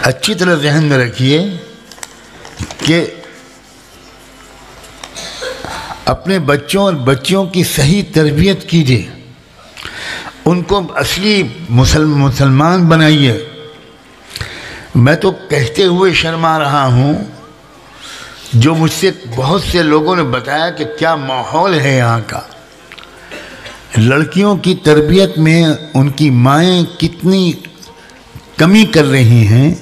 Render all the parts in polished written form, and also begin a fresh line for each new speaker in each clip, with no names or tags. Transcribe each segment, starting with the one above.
اچھی طرح ذہن میں رکھیے کہ اپنے بچوں اور بچیوں کی صحیح تربیت کیجیے، ان کو اصلی مسلمان بنائیے۔ میں تو کہتے ہوئے شرما رہا ہوں، جو مجھ سے بہت سے لوگوں نے بتایا کہ کیا ماحول ہے یہاں کا، لڑکیوں کی تربیت میں ان کی مائیں کتنی کمی کر رہی ہیں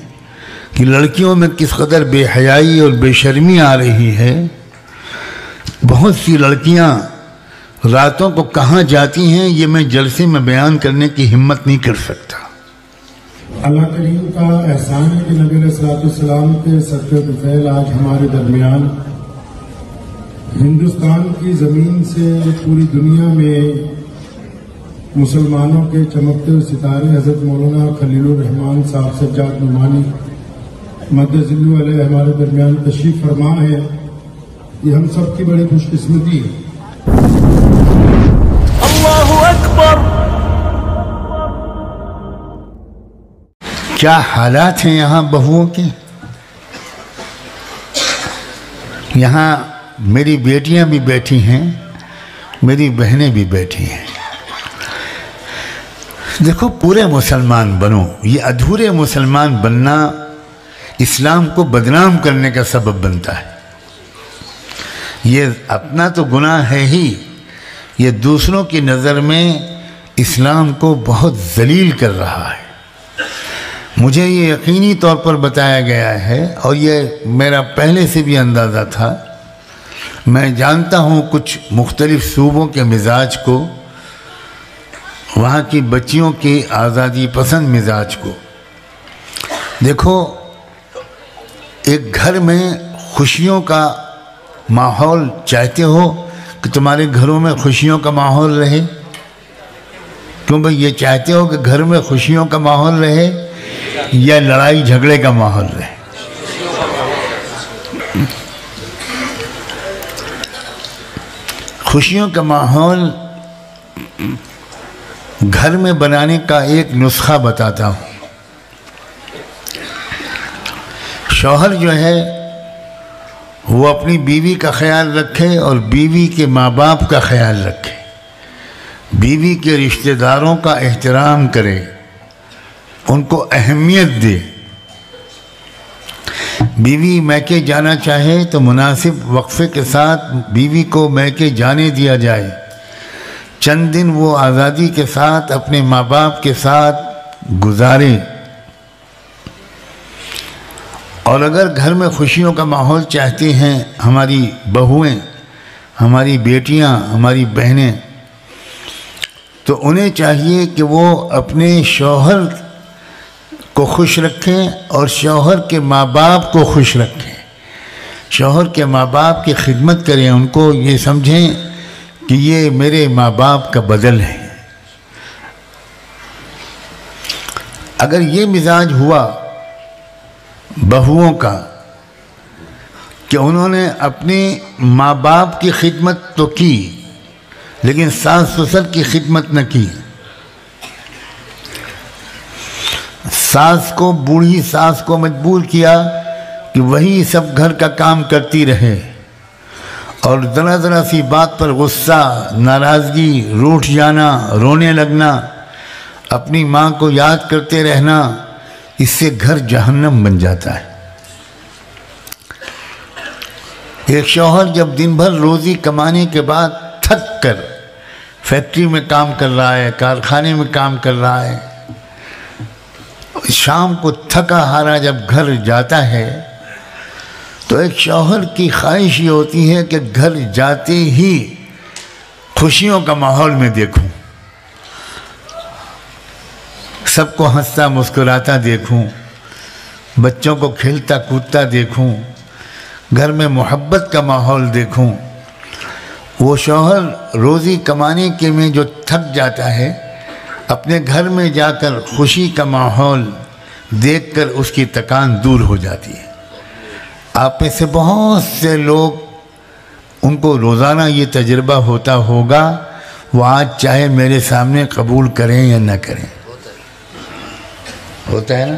کہ لڑکیوں میں کس قدر بے حیائی اور بے شرمی آ رہی ہے۔ بہت سی لڑکیاں راتوں کو کہاں جاتی ہیں یہ میں جلسے میں بیان کرنے کی ہمت نہیں کر سکتا۔
اللہ کریم کا احسان ہے کہ نبی علیہ السلام کے صدقہ طفیل آج ہمارے درمیان ہندوستان کی زمین سے پوری دنیا میں مسلمانوں کے چمکتے ہوئے ستارے حضرت مولانا خلیل الرحمان صاحب سجاد نعمانی مدد ذلو علیہ ہمارے درمیان تشریف فرما ہے۔ یہ ہم سب کی بڑی خوش قسمتی ہے۔
اللہ اکبر۔
کیا حالات ہیں یہاں بہوؤں کے؟ یہاں میری بیٹیاں بھی بیٹھی ہیں، میری بہنیں بھی بیٹھی ہیں۔ دیکھو، پورے مسلمان بنو، یہ ادھورے مسلمان بننا اسلام کو بدنام کرنے کا سبب بنتا ہے۔ یہ اپنا تو گناہ ہے ہی، یہ دوسروں کی نظر میں اسلام کو بہت ذلیل کر رہا ہے۔ مجھے یہ یقینی طور پر بتایا گیا ہے، اور یہ میرا پہلے سے بھی اندازہ تھا۔ میں جانتا ہوں کچھ مختلف صوبوں کے مزاج کو، وہاں کی بچیوں کی آزادی پسند مزاج کو۔ دیکھو، ایک گھر میں خوشیوں کا ماحول چاہتے ہو کہ تمہارے گھروں میں خوشیوں کا ماحول رہے؟ کیوں بھئی یہ چاہتے ہو کہ گھر میں خوشیوں کا ماحول رہے یا لڑائی جھگڑے کا ماحول رہے؟ خوشیوں کا ماحول گھر میں بنانے کا ایک نسخہ بتاتا ہوں۔ شوہر جو ہے وہ اپنی بیوی کا خیال رکھے اور بیوی کے ماں باپ کا خیال رکھے، بیوی کے رشتہ داروں کا احترام کرے، ان کو اہمیت دے۔ بیوی میکے جانا چاہے تو مناسب وقفے کے ساتھ بیوی کو میکے جانے دیا جائے، چند دن وہ آزادی کے ساتھ اپنے ماں باپ کے ساتھ گزارے۔ اور اگر گھر میں خوشیوں کا ماحول چاہتے ہیں ہماری بہویں، ہماری بیٹیاں، ہماری بہنیں، تو انہیں چاہیے کہ وہ اپنے شوہر کو خوش رکھیں اور شوہر کے ماں باپ کو خوش رکھیں، شوہر کے ماں باپ کی خدمت کریں، ان کو یہ سمجھیں کہ یہ میرے ماں باپ کا بدل ہے۔ اگر یہ مزاج ہوا بہوؤں کا کہ انہوں نے اپنے ماں باپ کی خدمت تو کی لیکن ساس سسر کی خدمت نہ کی، ساس کو، بوڑھی ساس کو مجبور کیا کہ وہی سب گھر کا کام کرتی رہے، اور ذرا ذرا سی بات پر غصہ، ناراضگی، روٹھ جانا، رونے لگنا، اپنی ماں کو یاد کرتے رہنا، اس سے گھر جہنم بن جاتا ہے۔ ایک شوہر جب دن بھر روزی کمانے کے بعد تھک کر فیکٹری میں کام کر رہا ہے، کارخانے میں کام کر رہا ہے، شام کو تھکا ہارا جب گھر جاتا ہے تو ایک شوہر کی خواہش یہ ہوتی ہے کہ گھر جاتے ہی خوشیوں کا ماحول میں دیکھوں، سب کو ہنستا مسکراتا دیکھوں، بچوں کو کھیلتا کودتا دیکھوں، گھر میں محبت کا ماحول دیکھوں۔ وہ شوہر روزی کمانے کے میں جو تھک جاتا ہے، اپنے گھر میں جا کر خوشی کا ماحول دیکھ کر اس کی تکان دور ہو جاتی ہے۔ آپ میں سے بہت سے لوگ، ان کو روزانہ یہ تجربہ ہوتا ہوگا، وہ آج چاہے میرے سامنے قبول کریں یا نہ کریں، ہوتا ہے نا؟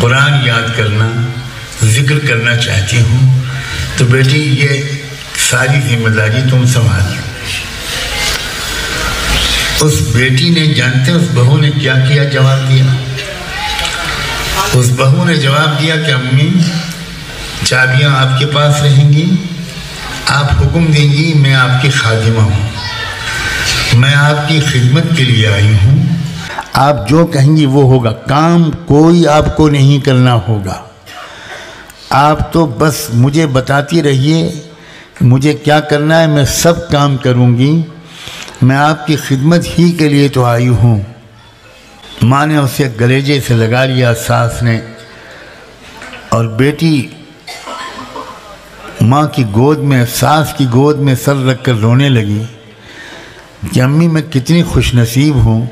قرآن یاد کرنا، ذکر کرنا چاہتی ہوں تو بیٹی یہ ساری ذمہ داری تم سنبھال۔ اس بیٹی نے، جانتے اس بہو نے کیا کیا؟ جواب دیا۔ اس بہو نے جواب دیا کہ امی چابیاں آپ کے پاس رہیں گی، آپ حکم دیں گی، میں آپ کی خادمہ ہوں، میں آپ کی خدمت کے لیے آئی ہوں، آپ جو کہیں گی وہ ہوگا، کام کوئی آپ کو نہیں کرنا ہوگا، آپ تو بس مجھے بتاتی رہیے مجھے کیا کرنا ہے، میں سب کام کروں گی، میں آپ کی خدمت ہی کے لیے تو آئی ہوں۔ ماں نے اسے گلیجے سے لگا لیا ساس نے، اور بیٹی ماں کی گود میں، ساس کی گود میں سر رکھ کر رونے لگی کہ امی میں کتنی خوش نصیب ہوں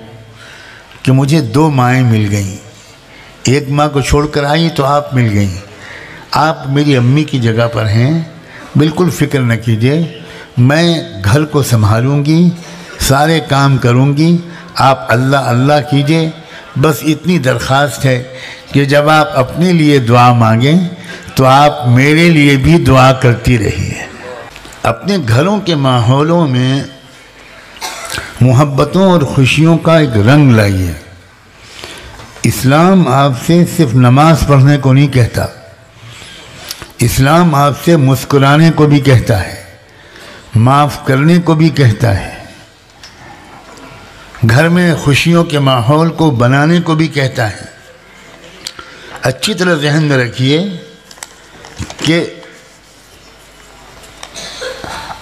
کہ مجھے 2 مائیں مل گئیں، ایک ماں کو چھوڑ کر آئی تو آپ مل گئیں، آپ میری امی کی جگہ پر ہیں، بالکل فکر نہ کیجیے، میں گھر کو سنبھالوں گی، سارے کام کروں گی، آپ اللہ اللہ کیجیے، بس اتنی درخواست ہے کہ جب آپ اپنے لیے دعا مانگیں تو آپ میرے لیے بھی دعا کرتی رہیے۔ اپنے گھروں کے ماحولوں میں محبتوں اور خوشیوں کا ایک رنگ لائیے۔ اسلام آپ سے صرف نماز پڑھنے کو نہیں کہتا، اسلام آپ سے مسکرانے کو بھی کہتا ہے، معاف کرنے کو بھی کہتا ہے، گھر میں خوشیوں کے ماحول کو بنانے کو بھی کہتا ہے۔ اچھی طرح ذہن میں رکھیے کہ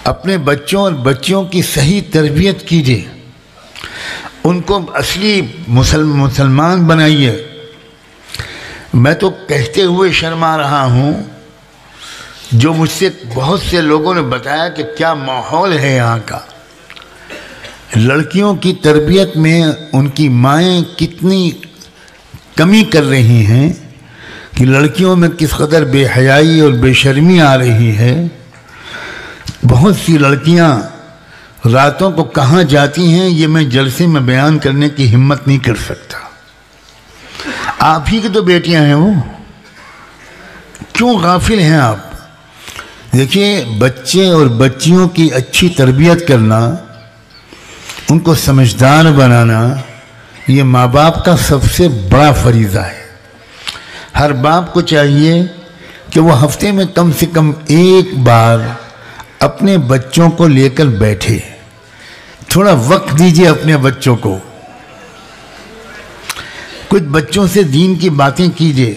اپنے بچوں اور بچیوں کی صحیح تربیت کیجیے، ان کو اصلی مسلمان بنائیے۔ میں تو کہتے ہوئے شرما رہا ہوں، جو مجھ سے بہت سے لوگوں نے بتایا کہ کیا ماحول ہے یہاں کا، لڑکیوں کی تربیت میں ان کی مائیں کتنی کمی کر رہی ہیں، کہ لڑکیوں میں کس قدر بے حیائی اور بے شرمی آ رہی ہے۔ بہت سی لڑکیاں راتوں کو کہاں جاتی ہیں یہ میں جلسے میں بیان کرنے کی ہمت نہیں کر سکتا۔ آپ ہی کی تو بیٹیاں ہیں وہ، کیوں غافل ہیں آپ؟ دیکھیے، بچے اور بچیوں کی اچھی تربیت کرنا، ان کو سمجھدار بنانا، یہ ماں باپ کا سب سے بڑا فریضہ ہے۔ ہر باپ کو چاہیے کہ وہ ہفتے میں کم سے کم ایک بار اپنے بچوں کو لے کر بیٹھے، تھوڑا وقت دیجیے اپنے بچوں کو، کچھ بچوں سے دین کی باتیں کیجیے۔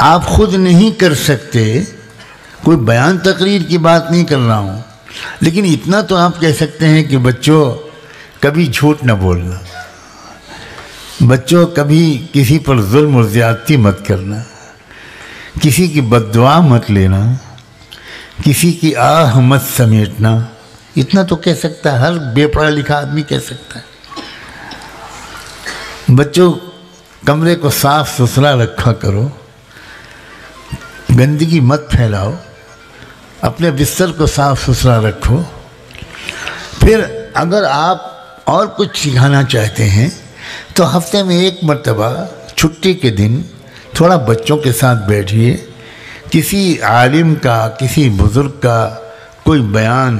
آپ خود نہیں کر سکتے، کوئی بیان تقریر کی بات نہیں کر رہا ہوں، لیکن اتنا تو آپ کہہ سکتے ہیں کہ بچوں کبھی جھوٹ نہ بولنا، بچوں کبھی کسی پر ظلم اور زیادتی مت کرنا، کسی کی بد دعا مت لینا، کسی کی آہ مت سمیٹنا، اتنا تو کہہ سکتا ہے، ہر بے پڑھا لکھا آدمی کہہ سکتا ہے۔ بچوں کمرے کو صاف ستھرا رکھا کرو، گندگی مت پھیلاؤ، اپنے بستر کو صاف ستھرا رکھو۔ پھر اگر آپ اور کچھ سکھانا چاہتے ہیں تو ہفتے میں ایک مرتبہ چھٹی کے دن تھوڑا بچوں کے ساتھ بیٹھیے، کسی عالم کا، کسی بزرگ کا کوئی بیان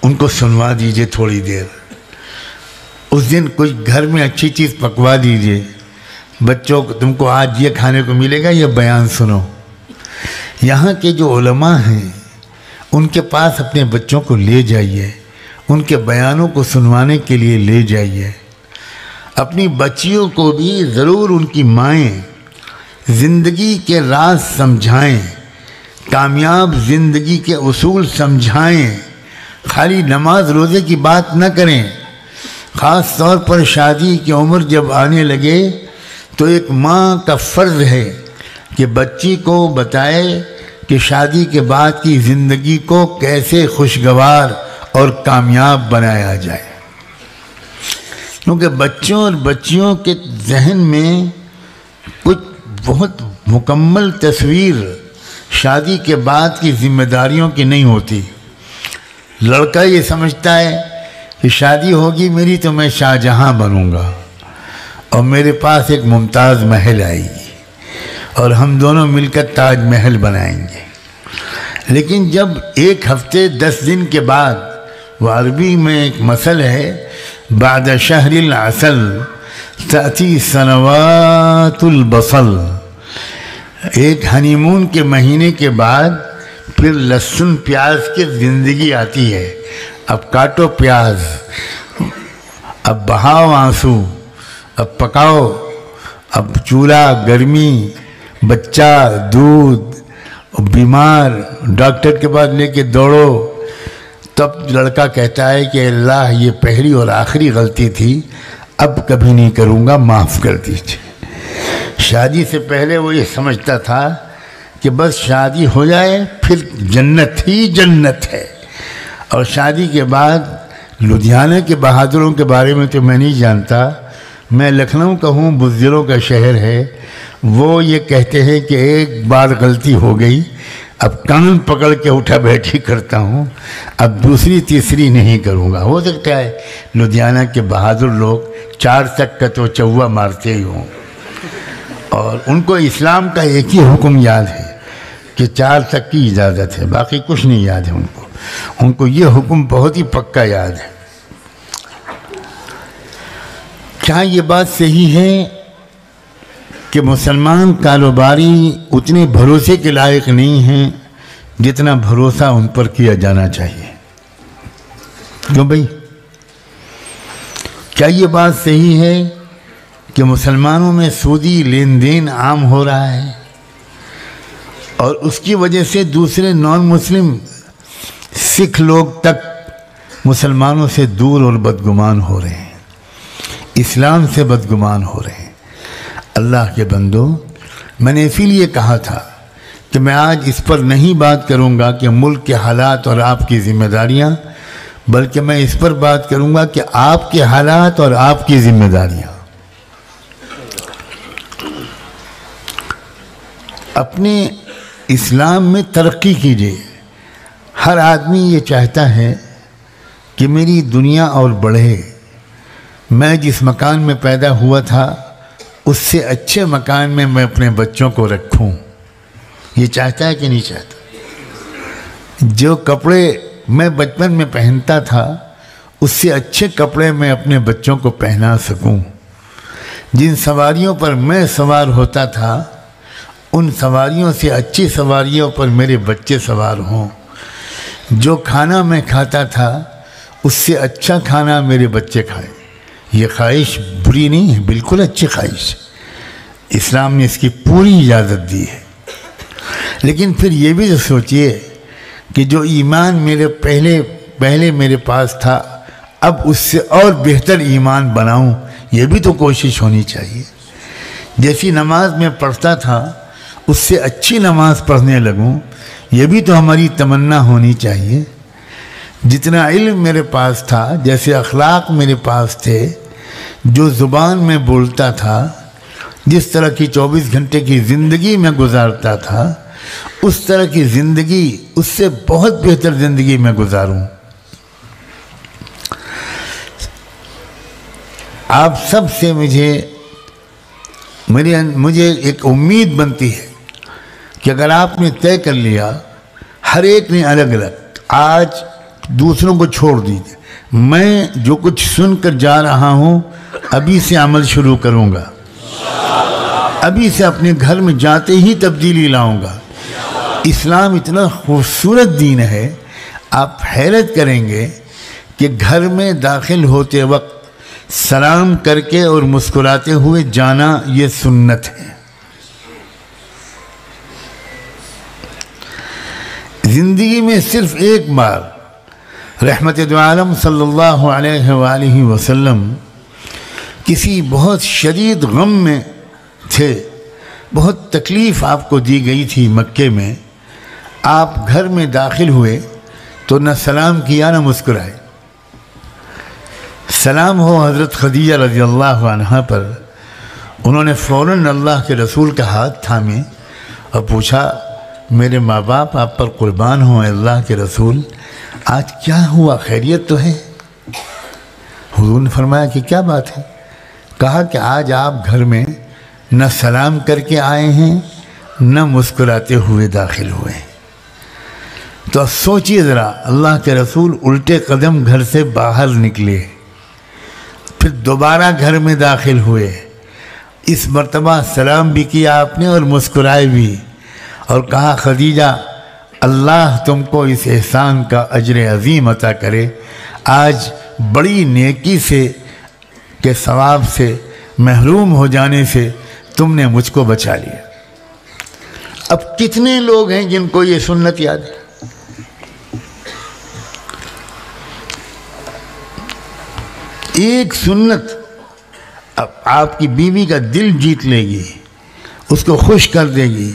ان کو سنوا دیجئے تھوڑی دیر، اس دن کچھ گھر میں اچھی چیز پکوا دیجئے، بچوں کو تم کو آج یہ کھانے کو ملے گا، یہ بیان سنو۔ یہاں کے جو علماء ہیں ان کے پاس اپنے بچوں کو لے جائیے، ان کے بیانوں کو سنوانے کے لیے لے جائیے۔ اپنی بچیوں کو بھی ضرور ان کی مائیں زندگی کے راز سمجھائیں، کامیاب زندگی کے اصول سمجھائیں، خالی نماز روزے کی بات نہ کریں۔ خاص طور پر شادی کی عمر جب آنے لگے تو ایک ماں کا فرض ہے کہ بچی کو بتائے کہ شادی کے بعد کی زندگی کو کیسے خوشگوار اور کامیاب بنایا جائے، کیونکہ بچوں اور بچیوں کے ذہن میں کچھ بہت مکمل تصویر شادی کے بعد کی ذمہ داریوں کی نہیں ہوتی۔ لڑکا یہ سمجھتا ہے کہ شادی ہوگی میری تو میں شاہ جہاں بنوں گا اور میرے پاس ایک ممتاز محل آئے گی، اور ہم دونوں مل کر تاج محل بنائیں گے۔ لیکن جب 1 ہفتے 10 دن کے بعد، وہ عربی میں ایک مثل ہے، بعد شہر العسل تأتی سنوات البصل، ایک ہنی مون کے مہینے کے بعد پھر لہسن پیاز کی زندگی آتی ہے۔ اب کاٹو پیاز، اب بہاؤ آنسو، اب پکاؤ، اب چولہا، گرمی، بچہ، دودھ، بیمار، ڈاکٹر کے پاس لے کے دوڑو۔ تب لڑکا کہتا ہے کہ اللہ یہ پہلی اور آخری غلطی تھی، اب کبھی نہیں کروں گا، معاف کر دیجیے۔ شادی سے پہلے وہ یہ سمجھتا تھا کہ بس شادی ہو جائے پھر جنت ہی جنت ہے، اور شادی کے بعد لدھیانہ کے بہادروں کے بارے میں تو میں نہیں جانتا، میں لکھنؤ کا ہوں، بزدلوں کا شہر ہے، وہ یہ کہتے ہیں کہ ایک بار غلطی ہو گئی، اب کان پکڑ کے اٹھا بیٹھی کرتا ہوں، اب دوسری تیسری نہیں کروں گا۔ ہو سکتا ہے لدھیانہ کے بہادر لوگ 4 تک کا تو چوہ مارتے ہی ہوں، اور ان کو اسلام کا ایک ہی حکم یاد ہے کہ 4 تک کی اجازت ہے، باقی کچھ نہیں یاد ہے ان کو یہ حکم بہت ہی پکا یاد ہے۔ کیا یہ بات صحیح ہے کہ مسلمان کاروباری اتنے بھروسے کے لائق نہیں ہیں جتنا بھروسہ ان پر کیا جانا چاہیے؟ کیوں بھائی؟ کیا یہ بات صحیح ہے کہ مسلمانوں میں سودی لین دین عام ہو رہا ہے اور اس کی وجہ سے دوسرے نان مسلم سکھ لوگ تک مسلمانوں سے دور اور بدگمان ہو رہے ہیں، اسلام سے بدگمان ہو رہے ہیں؟ اللہ کے بندو، میں نے اسی لیے کہا تھا کہ میں آج اس پر نہیں بات کروں گا کہ ملک کے حالات اور آپ کی ذمہ داریاں، بلکہ میں اس پر بات کروں گا کہ آپ کے حالات اور آپ کی ذمہ داریاں۔ اپنے اسلام میں ترقی کیجیے۔ ہر آدمی یہ چاہتا ہے کہ میری دنیا اور بڑھے، میں جس مکان میں پیدا ہوا تھا اس سے اچھے مکان میں میں اپنے بچوں کو رکھوں۔ یہ چاہتا ہے کہ نہیں چاہتا؟ جو کپڑے میں بچپن میں پہنتا تھا اس سے اچھے کپڑے میں اپنے بچوں کو پہنا سکوں۔ جن سواریوں پر میں سوار ہوتا تھا ان سواریوں سے اچھی سواریوں پر میرے بچے سوار ہوں۔ جو کھانا میں کھاتا تھا اس سے اچھا کھانا میرے بچے کھائیں۔ یہ خواہش بری نہیں ہے، بالکل اچھی خواہش ہے، اسلام نے اس کی پوری اجازت دی ہے۔ لیکن پھر یہ بھی تو سوچئے کہ جو ایمان میرے پہلے میرے پاس تھا اب اس سے اور بہتر ایمان بناؤں، یہ بھی تو کوشش ہونی چاہیے۔ جیسی نماز میں پڑھتا تھا اس سے اچھی نماز پڑھنے لگوں، یہ بھی تو ہماری تمنا ہونی چاہیے۔ جتنا علم میرے پاس تھا، جیسے اخلاق میرے پاس تھے، جو زبان میں بولتا تھا، جس طرح کی 24 گھنٹے کی زندگی میں گزارتا تھا، اس طرح کی زندگی، اس سے بہت بہتر زندگی میں گزاروں۔ آپ سب سے مجھے ایک امید بنتی ہے کہ اگر آپ نے طے کر لیا، ہر ایک نے الگ الگ، آج دوسروں کو چھوڑ دیجیے، میں جو کچھ سن کر جا رہا ہوں ابھی سے عمل شروع کروں گا، ابھی سے اپنے گھر میں جاتے ہی تبدیلی لاؤں گا۔ اسلام اتنا خوبصورت دین ہے، آپ حیرت کریں گے کہ گھر میں داخل ہوتے وقت سلام کر کے اور مسکراتے ہوئے جانا یہ سنت ہے۔ زندگی میں صرف ایک بار رحمت دو عالم صلی اللہ علیہ وآلہ وسلم کسی بہت شدید غم میں تھے، بہت تکلیف آپ کو دی گئی تھی مکے میں، آپ گھر میں داخل ہوئے تو نہ سلام کیا نہ مسکرائے۔ سلام ہو حضرت خدیجہ رضی اللہ عنہ پر، انہوں نے فوراً اللہ کے رسول کا ہاتھ تھامے اور پوچھا، میرے ماں باپ آپ پر قربان ہوں اللہ کے رسول، آج کیا ہوا، خیریت تو ہے؟ حضور نے فرمایا کہ کیا بات ہے؟ کہا کہ آج آپ گھر میں نہ سلام کر کے آئے ہیں نہ مسکراتے ہوئے داخل ہوئے۔ تو اب سوچئے ذرا، اللہ کے رسول الٹے قدم گھر سے باہر نکلے، پھر دوبارہ گھر میں داخل ہوئے، اس مرتبہ سلام بھی کیا آپ نے اور مسکرائے بھی، اور کہا خدیجہ اللہ تم کو اس احسان کا اجر عظیم عطا کرے، آج بڑی نیکی سے کے ثواب سے محروم ہو جانے سے تم نے مجھ کو بچا لیا۔ اب کتنے لوگ ہیں جن کو یہ سنت یاد ہے؟ ایک سنت اب آپ کی بیوی کا دل جیت لے گی، اس کو خوش کر دے گی،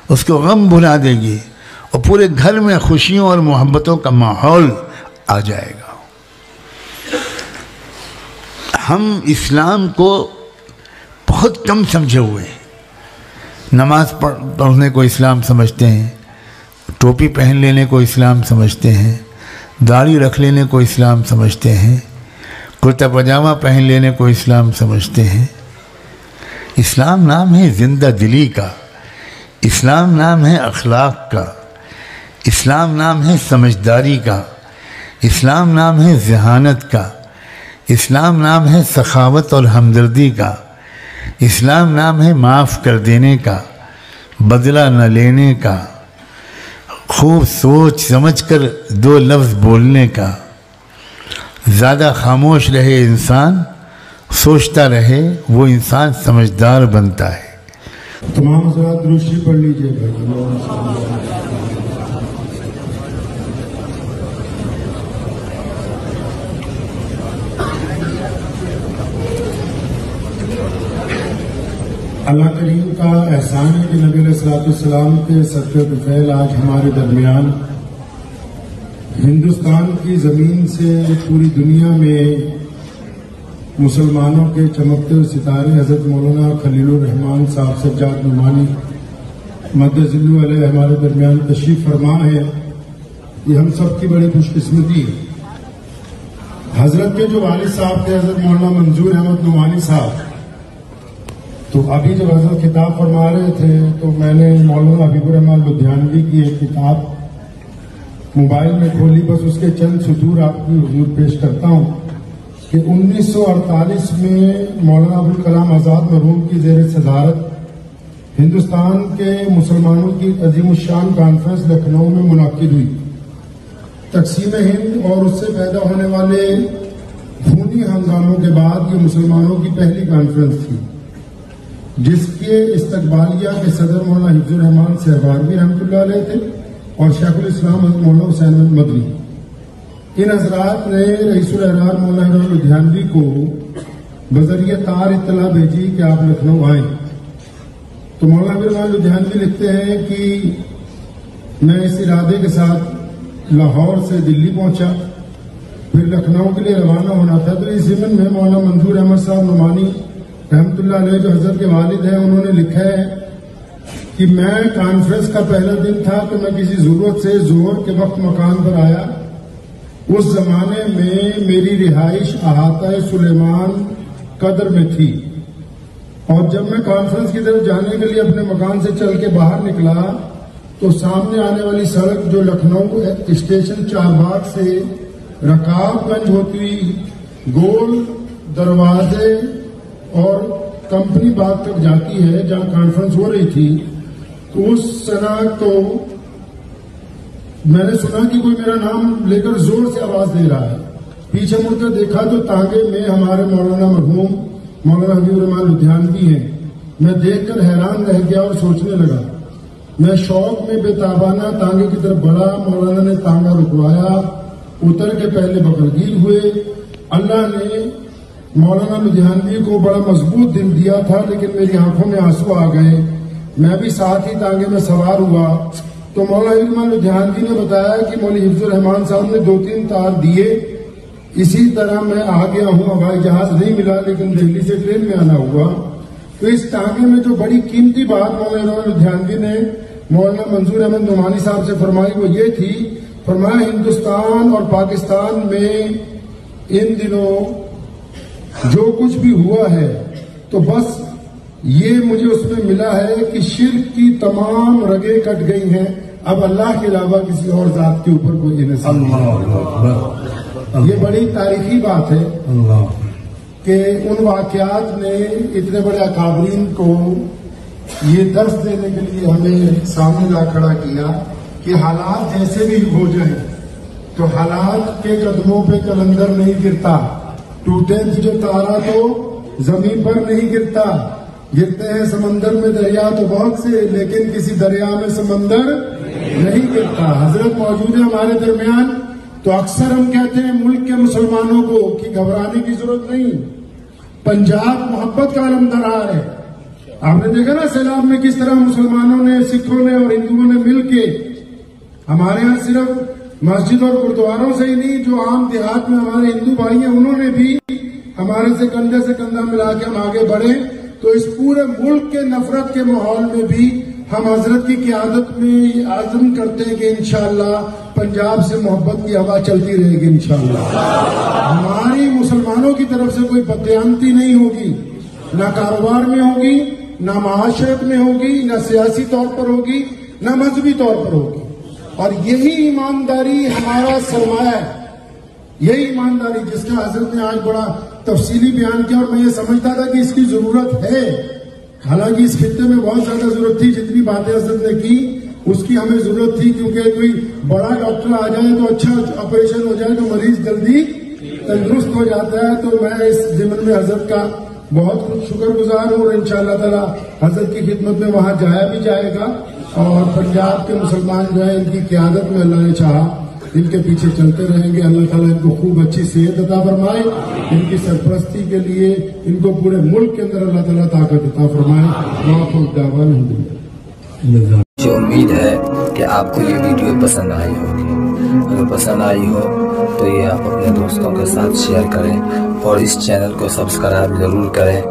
اس کو غم بھلا دے گی، اور پورے گھر میں خوشیوں اور محبتوں کا ماحول آ جائے گا۔ ہم اسلام کو بہت کم سمجھے ہوئے ہیں۔ نماز پڑھنے کو اسلام سمجھتے ہیں، ٹوپی پہن لینے کو اسلام سمجھتے ہیں، داڑھی رکھ لینے کو اسلام سمجھتے ہیں، کرتا پاجامہ پہن لینے کو اسلام سمجھتے ہیں۔ اسلام نام ہے زندہ دلی کا، اسلام نام ہے اخلاق کا، اسلام نام ہے سمجھداری کا، اسلام نام ہے ذہانت کا، اسلام نام ہے سخاوت اور ہمدردی کا، اسلام نام ہے معاف کر دینے کا، بدلہ نہ لینے کا، خوب سوچ سمجھ کر دو لفظ بولنے کا۔ زیادہ خاموش رہے انسان، سوچتا رہے، وہ انسان سمجھدار بنتا ہے۔
تمام حضرات درود شریف پڑھ لیجئے بھائی۔ اللہ کریم کا احسان ہے کہ نبی علیہ السلام کے صدقہ طفیل آج ہمارے درمیان ہندوستان کی زمین سے پوری دنیا میں مسلمانوں کے چمکتے ہوئے ستارے حضرت مولانا خلیل الرحمان صاحب سجاد نعمانی مدظلہ علیہ ہمارے درمیان تشریف فرما ہے۔ یہ ہم سب کی بڑی خوش قسمتی ہے۔ حضرت کے جو والد صاحب تھے حضرت مولانا منظور احمد نعمانی صاحب، تو ابھی جب حضرت خطاب فرما رہے تھے تو میں نے مولانا حبیب الرحمان لدھیانوی کی ایک کتاب موبائل میں کھولی، بس اس کے چند سطور آپ کی حضور پیش کرتا ہوں کہ 1948 میں مولانا ابوالکلام آزاد مرحوم کی زیر صدارت ہندوستان کے مسلمانوں کی عظیم الشان کانفرنس لکھنؤ میں منعقد ہوئی۔ تقسیم ہند اور اس سے پیدا ہونے والے خونی ہنگاموں کے بعد یہ مسلمانوں کی پہلی کانفرنس تھی، جس کے استقبالیہ کے صدر مولانا حفظ الرحمان سہواروی رحمۃ اللہ علیہ تھے اور شیخ الاسلام حضرت مولانا حسین احمد مدنی۔ ان حضرات نے رئیس الاحرار مولانا لدھیانوی کو بذریعہ تار اطلاع بھیجی کہ آپ لکھنؤ آئیں۔ تو مولانا حبیب لدھیانوی لکھتے ہیں کہ میں اس ارادے کے ساتھ لاہور سے دلی پہنچا، پھر لکھنؤ کے لیے روانہ ہونا تھا۔ تو اس ضمن میں مولانا منظور احمد صاحب نعمانی رحمۃ اللہ علیہ جو حضرت کے والد ہیں، انہوں نے لکھا ہے کہ میں کانفرنس کا پہلا دن تھا تو میں کسی ضرورت سے ظہر کے وقت مکان پر آیا۔ اس زمانے میں میری رہائش احاطہ سلیمان قدر میں تھی، اور جب میں کانفرنس کی طرف جانے کے لیے اپنے مکان سے چل کے باہر نکلا تو سامنے آنے والی سڑک جو لکھنؤ اسٹیشن چار باغ سے رکاب گنج ہوتی ہوئی گول دروازے اور کمپنی باغ تک جاتی ہے جہاں کانفرنس ہو رہی تھی، تو اس سڑک کو میں نے سنا کہ کوئی میرا نام لے کر زور سے آواز دے رہا ہے۔ پیچھے مڑ کر دیکھا تو تانگے میں ہمارے مولانا مرحوم مولانا حبیب الرحمان لدھیانوی ہیں۔ میں دیکھ کر حیران رہ گیا اور سوچنے لگا۔ میں شوق میں بے تابانہ تانگے کی طرف بڑھا، مولانا نے تانگا رکوایا، اتر کے پہلے بغلگیر ہوئے۔ اللہ نے مولانا لدھیانوی کو بڑا مضبوط دل دیا تھا، لیکن میری آنکھوں میں آنسو آ گئے۔ میں بھی ساتھ ہی تانگے میں سوار ہوا تو مولانا الرحمان لدھیانوی نے بتایا کہ مولوی حفظ الرحمان صاحب نے 2-3 تار دیے، اسی طرح میں آ گیا ہوں۔ ہوائی جہاز نہیں ملا لیکن دہلی سے ٹرین میں آنا ہوا۔ تو اس تانگے میں جو بڑی قیمتی بات مولانا لدھیانوی نے مولانا منظور احمد نعمانی صاحب سے فرمائی وہ یہ تھی، فرمایا ہندوستان اور پاکستان میں ان دنوں جو کچھ بھی ہوا ہے تو بس یہ مجھے اس میں ملا ہے کہ شرک کی تمام رگیں کٹ گئی ہیں، اب اللہ کے علاوہ کسی اور ذات کے اوپر کوئی انحصار نہیں۔ یہ بڑی تاریخی بات ہے کہ ان واقعات نے اتنے بڑے اکابرین کو یہ درس دینے کے لیے ہمیں سامنے لا کھڑا کیا کہ حالات جیسے بھی ہو جائیں تو حالات کے قدموں پہ کلندر نہیں گرتا، ٹوٹے جو تارا تو زمین پر نہیں گرتا، گرتے ہیں سمندر میں دریا تو بہت سے، لیکن کسی دریا میں سمندر نہیں گرتا۔ حضرت موجود ہے ہمارے درمیان، تو اکثر ہم کہتے ہیں ملک کے مسلمانوں کو کہ گھبرانے کی ضرورت نہیں، پنجاب محبت کا علمدرار ہے۔ آپ نے دیکھا نا سیلاب میں کس طرح مسلمانوں نے، سکھوں نے اور ہندوؤں نے مل کے، ہمارے ہاں صرف مسجد اور گردواروں سے ہی نہیں، جو عام دیہات میں ہمارے ہندو بھائی ہیں انہوں نے بھی ہمارے سے کندھے سے کندھا ملا کے ہم آگے بڑھے، تو اس پورے ملک کے نفرت کے ماحول میں بھی ہم حضرت کی قیادت میں عزم کرتے ہیں کہ انشاءاللہ پنجاب سے محبت کی ہوا چلتی رہے گی انشاءاللہ۔ ہماری مسلمانوں کی طرف سے کوئی بددیانتی نہیں ہوگی، نہ کاروبار میں ہوگی، نہ معاشرت میں ہوگی، نہ سیاسی طور پر ہوگی، نہ مذہبی طور پر ہوگی، اور یہی ایمانداری ہمارا سرمایہ ہے، یہی ایمانداری جس کا حضرت نے آج بڑا تفصیلی بیان کیا، اور میں یہ سمجھتا تھا کہ اس کی ضرورت ہے، حالانکہ اس خطے میں بہت زیادہ ضرورت تھی، جتنی باتیں حضرت نے کی اس کی ہمیں ضرورت تھی، کیونکہ کوئی بڑا ڈاکٹر آ جائے تو اچھا آپریشن ہو جائے تو مریض جلدی تندرست ہو جاتا ہے۔ تو میں اس ضمن میں حضرت کا بہت کچھ شکر گزار ہوں، اور انشاءاللہ تعالی حضرت کی خدمت میں وہاں جایا بھی جائے گا، اور پنجاب کے مسلمان جو ہے ان کی قیادت میں اللہ نے چاہا ان کے پیچھے چلتے رہیں گے۔ اللہ تعالیٰ ان کو خوب اچھی صحت عطا فرمائے، ان کی سرپرستی کے لیے ان کو پورے ملک کے اندر اللہ تعالیٰ طاقت عطا فرمائے۔
مجھے امید ہے کہ آپ کو یہ ویڈیو پسند آئی ہوگی، اگر پسند آئی ہو تو یہ آپ اپنے دوستوں کے ساتھ شیئر کریں، اور اس چینل کو سبسکرائب ضرور کریں۔